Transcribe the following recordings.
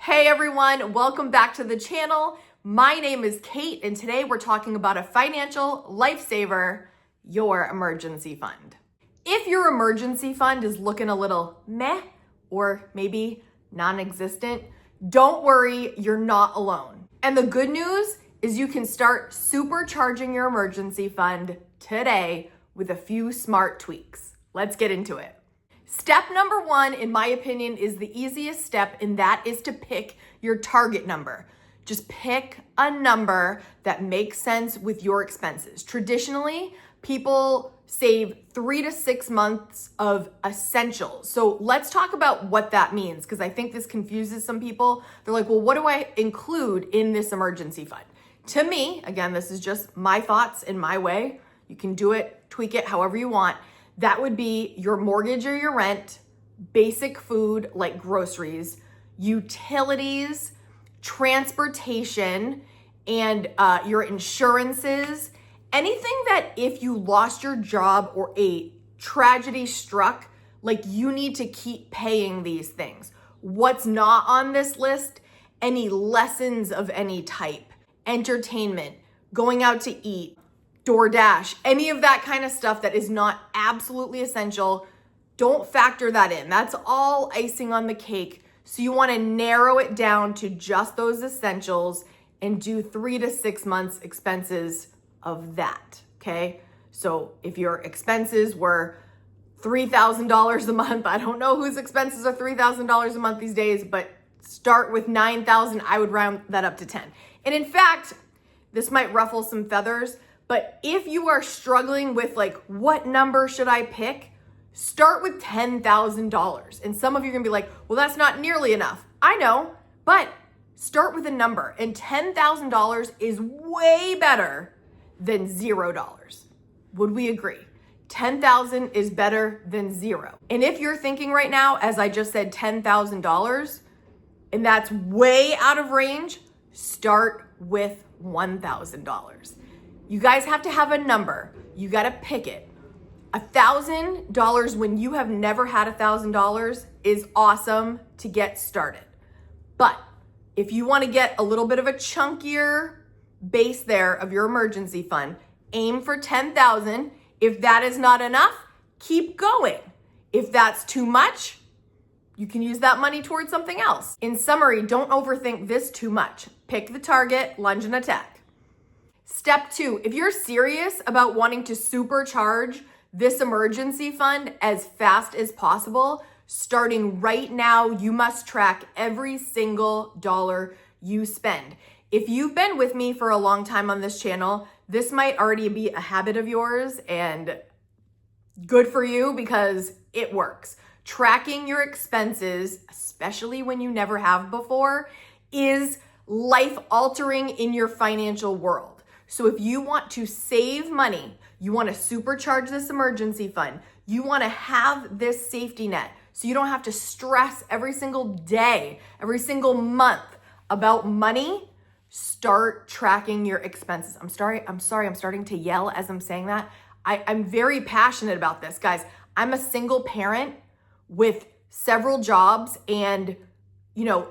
Hey everyone, welcome back to the channel. My name is Kate and today we're talking about a financial lifesaver, your emergency fund. If your emergency fund is looking a little meh or maybe non-existent, don't worry, you're not alone. And the good news is you can start supercharging your emergency fund today with a few smart tweaks. Let's get into it. Step number one, in my opinion, is the easiest step, and that is to pick your target number. Just pick a number that makes sense with your expenses. Traditionally, people save 3 to 6 months of essentials. So let's talk about what that means, because I think this confuses some people. They're like, well, what do I include in this emergency fund? To me, again, this is just my thoughts in my way. You can do it, tweak it however you want. That would be your mortgage or your rent, basic food like groceries, utilities, transportation, and your insurances. Anything that if you lost your job or a tragedy struck, like you need to keep paying these things. What's not on this list? Any lessons of any type, entertainment, going out to eat, DoorDash, any of that kind of stuff that is not absolutely essential, don't factor that in. That's all icing on the cake. So you want to narrow it down to just those essentials and do 3 to 6 months expenses of that, okay? So if your expenses were $3,000 a month, I don't know whose expenses are $3,000 a month these days, but start with $9,000, I would round that up to 10. And in fact, this might ruffle some feathers, but if you are struggling with like, what number should I pick? Start with $10,000. And some of you are gonna be like, well, that's not nearly enough. I know, but start with a number. And $10,000 is way better than $0. Would we agree? 10,000 is better than 0. And if you're thinking right now, as I just said, $10,000, and that's way out of range, start with $1,000. You guys have to have a number. You got to pick it. $1,000 when you have never had $1,000 is awesome to get started. But if you want to get a little bit of a chunkier base there of your emergency fund, aim for 10,000. If that is not enough, keep going. If that's too much, you can use that money towards something else. In summary, don't overthink this too much. Pick the target, lunge and attack. Step 2, if you're serious about wanting to supercharge this emergency fund as fast as possible, starting right now, you must track every single dollar you spend. If you've been with me for a long time on this channel, this might already be a habit of yours, and good for you because it works. Tracking your expenses, especially when you never have before, is life-altering in your financial world. So if you want to save money, you want to supercharge this emergency fund, you want to have this safety net so you don't have to stress every single day, every single month about money, start tracking your expenses. I'm sorry, I'm starting to yell as I'm saying that. I'm very passionate about this, guys. I'm a single parent with several jobs, and you know,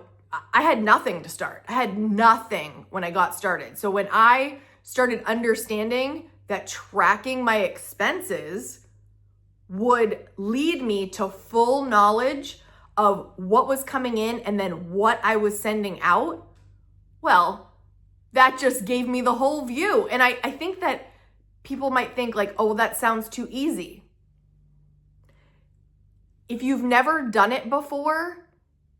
I had nothing to start. I had nothing when I got started. So when I started understanding that tracking my expenses would lead me to full knowledge of what was coming in and then what I was sending out, well, that just gave me the whole view. And I think that people might think like, oh, well, that sounds too easy. If you've never done it before,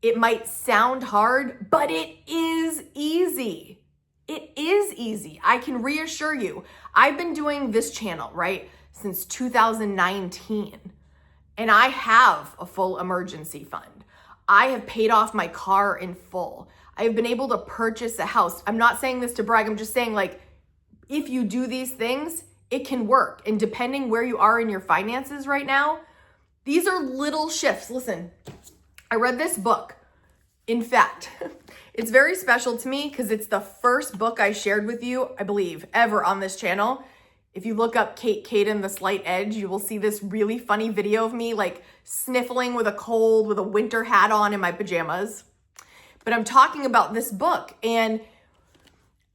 it might sound hard, but it is easy. It is easy. I can reassure you. I've been doing this channel, right, since 2019, and I have a full emergency fund. I have paid off my car in full. I've been able to purchase a house. I'm not saying this to brag. I'm just saying, like, if you do these things, it can work. And depending where you are in your finances right now, these are little shifts. Listen, I read this book. In fact, it's very special to me because it's the first book I shared with you, I believe, ever on this channel. If you look up Kaden, the Slight Edge, you will see this really funny video of me like sniffling with a cold with a winter hat on in my pajamas. but I'm talking about this book. And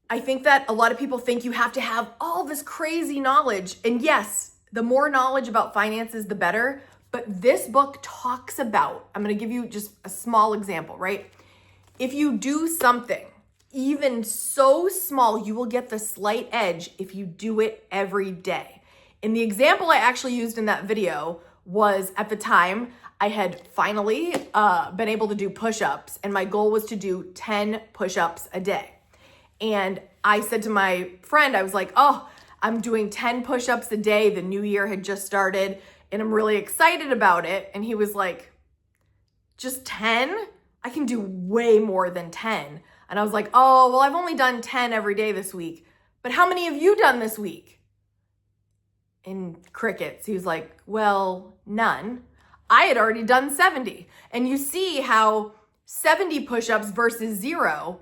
I think that a lot of people think you have to have all this crazy knowledge. And yes, the more knowledge about finances, the better. But this book talks about, I'm going to give you just a small example, right? If you do something, even so small, you will get the slight edge if you do it every day. And the example I actually used in that video was, at the time, I had finally been able to do push-ups, and my goal was to do 10 push-ups a day. And I said to my friend, I was like, oh, I'm doing 10 push-ups a day. The new year had just started and I'm really excited about it. And he was like, just 10? I can do way more than 10. And I was like, oh, well, I've only done 10 every day this week. But how many have you done this week? And crickets. He was like, well, none. I had already done 70. And you see how 70 push-ups versus 0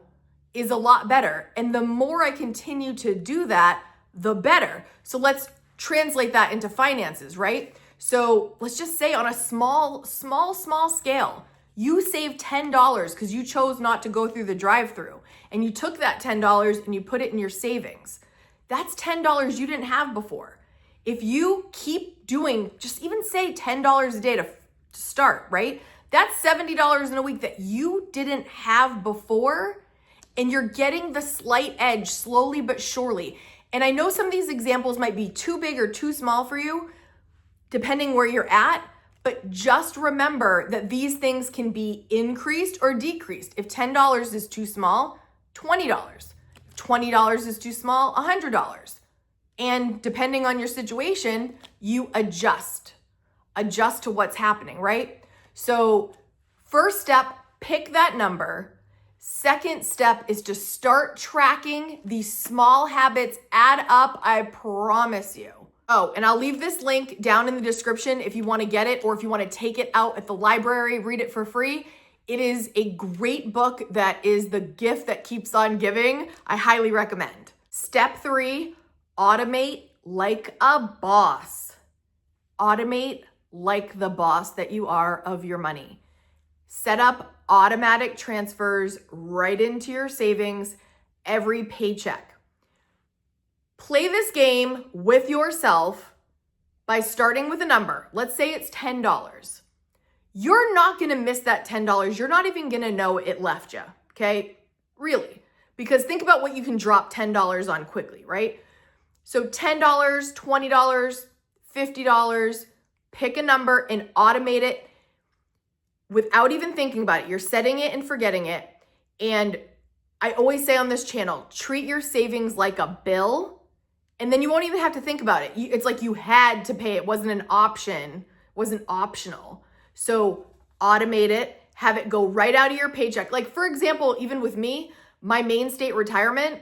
is a lot better. And the more I continue to do that, the better. So let's translate that into finances, right? So let's just say on a small scale, you saved $10 because you chose not to go through the drive-through. And you took that $10 and you put it in your savings. That's $10 you didn't have before. If you keep doing, just even say $10 a day to start, right? That's $70 in a week that you didn't have before. And you're getting the slight edge slowly but surely. And I know some of these examples might be too big or too small for you, depending where you're at, but just remember that these things can be increased or decreased. If $10 is too small, $20. If $20 is too small, $100. And depending on your situation, you adjust to what's happening, right? So first step, pick that number. Second step is to start tracking. These small habits add up, I promise you. Oh, and I'll leave this link down in the description if you want to get it, or if you want to take it out at the library, read it for free. It is a great book that is the gift that keeps on giving. I highly recommend. Step 3, automate like a boss. Automate like the boss that you are of your money. Set up automatic transfers right into your savings every paycheck. Play this game with yourself by starting with a number. Let's say it's $10. You're not gonna miss that $10. You're not even gonna know it left you, okay? Really. Because think about what you can drop $10 on quickly, right? So $10, $20, $50, pick a number and automate it without even thinking about it. You're setting it and forgetting it. And I always say on this channel, treat your savings like a bill, and then you won't even have to think about it. It's like you had to pay. It wasn't an option, wasn't optional. So automate it, have it go right out of your paycheck. Like for example, even with me, my main state retirement,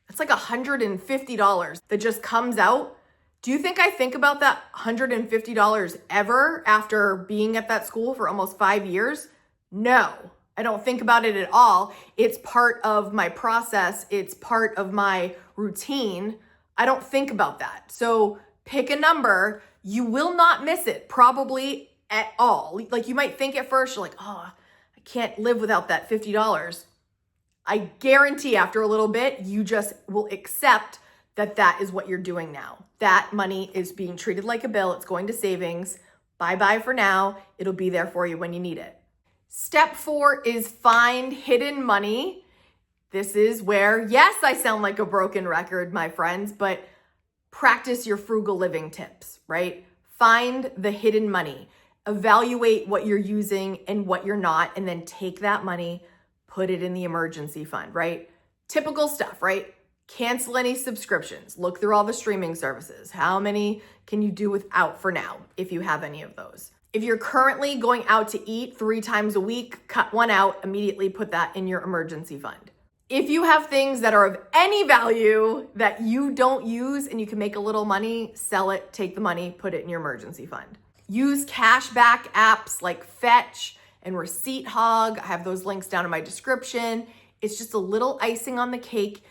it's like $150 that just comes out. Do you think I think about that $150 ever after being at that school for almost 5 years? No, I don't think about it at all. It's part of my process. It's part of my routine. I don't think about that. So pick a number. You will not miss it, probably at all. Like you might think at first, you're like, oh, I can't live without that $50. I guarantee after a little bit, you just will accept that that is what you're doing now. That money is being treated like a bill. It's going to savings. Bye-bye for now. It'll be there for you when you need it. Step 4 is find hidden money. This is where, yes, I sound like a broken record, my friends, but practice your frugal living tips, right? Find the hidden money. Evaluate what you're using and what you're not, and then take that money, put it in the emergency fund, right? Typical stuff, right? Cancel any subscriptions. Look through all the streaming services. How many can you do without for now, if you have any of those? If you're currently going out to eat 3 times a week, cut one out, immediately put that in your emergency fund. If you have things that are of any value that you don't use and you can make a little money, sell it, take the money, put it in your emergency fund. Use cashback apps like Fetch and Receipt Hog. I have those links down in my description. It's just a little icing on the cake.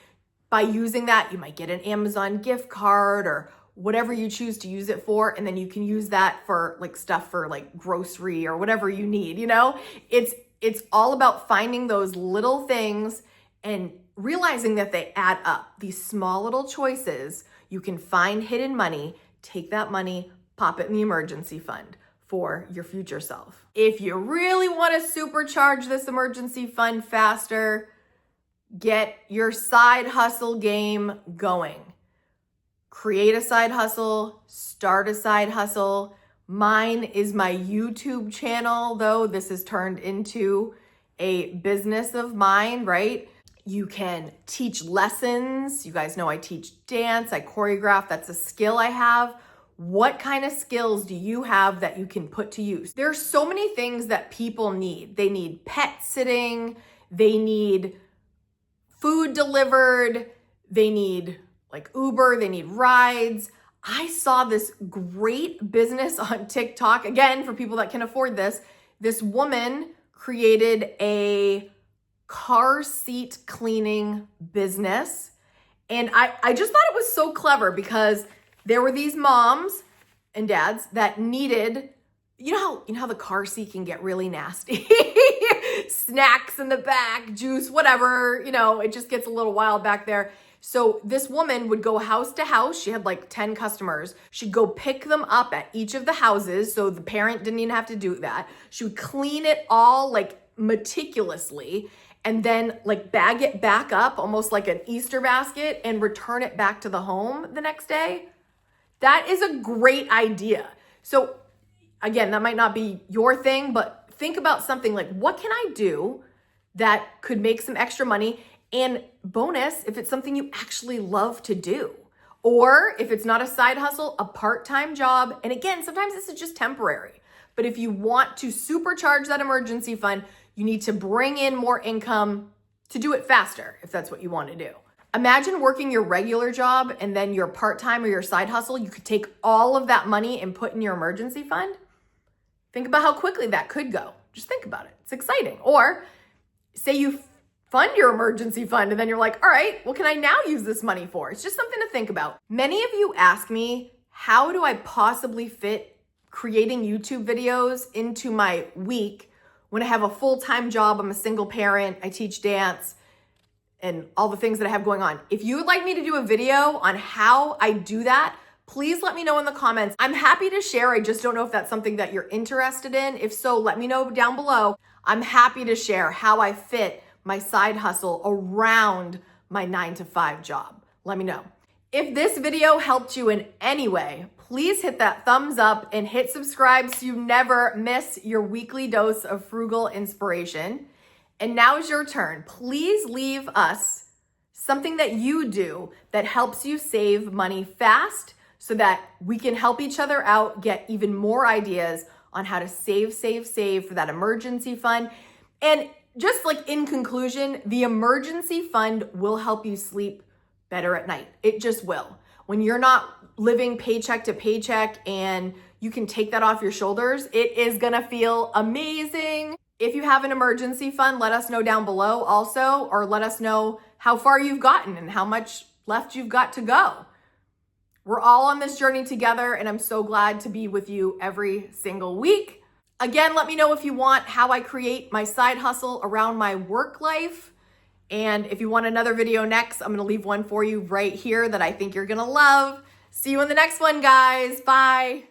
By using that, you might get an Amazon gift card or whatever you choose to use it for, and then you can use that for like stuff for like grocery or whatever you need, you know? It's It's all about finding those little things and realizing that they add up. These small little choices, you can find hidden money, take that money, pop it in the emergency fund for your future self. If you really want to supercharge this emergency fund faster, get your side hustle game going. Create a side hustle, start a side hustle. Mine is my YouTube channel, though. This has turned into a business of mine, right? You can teach lessons. You guys know I teach dance, I choreograph. That's a skill I have. What kind of skills do you have that you can put to use? There's so many things that people need. They need pet sitting, they need food delivered, they need like Uber, they need rides. I saw this great business on TikTok. Again, for people that can afford this, this woman created a car seat cleaning business. And I just thought it was so clever because there were these moms and dads that needed, you know how the car seat can get really nasty. Snacks in the back, juice, whatever, it just gets a little wild back there. So this woman would go house to house. She had like 10 customers. She'd go pick them up at each of the houses. So the parent didn't even have to do that. She would clean it all like meticulously and then like bag it back up almost like an Easter basket and return it back to the home the next day. That is a great idea. So again, that might not be your thing, but think about something like, what can I do that could make some extra money? And bonus, if it's something you actually love to do, or if it's not a side hustle, a part-time job. And again, sometimes this is just temporary, but if you want to supercharge that emergency fund, you need to bring in more income to do it faster, if that's what you want to do. Imagine working your regular job and then your part-time or your side hustle, you could take all of that money and put in your emergency fund. Think about how quickly that could go. Just think about it. It's exciting. Or say you fund your emergency fund and then you're like, all right, what can I now use this money for? It's just something to think about. Many of you ask me, how do I possibly fit creating YouTube videos into my week when I have a full-time job? I'm a single parent, I teach dance, and all the things that I have going on. If you would like me to do a video on how I do that, please let me know in the comments. I'm happy to share. I just don't know if that's something that you're interested in. If so, let me know down below. I'm happy to share how I fit my side hustle around my 9-to-5 job. Let me know. If this video helped you in any way, please hit that thumbs up and hit subscribe so you never miss your weekly dose of frugal inspiration. And now is your turn. Please leave us something that you do that helps you save money fast so that we can help each other out, get even more ideas on how to save for that emergency fund. And just like in conclusion, the emergency fund will help you sleep better at night. It just will. When you're not living paycheck to paycheck and you can take that off your shoulders, it is gonna feel amazing. If you have an emergency fund, let us know down below also, or let us know how far you've gotten and how much left you've got to go. We're all on this journey together, and I'm so glad to be with you every single week. Again, let me know if you want how I create my side hustle around my work life. And if you want another video next, I'm gonna leave one for you right here that I think you're gonna love. See you in the next one, guys. Bye.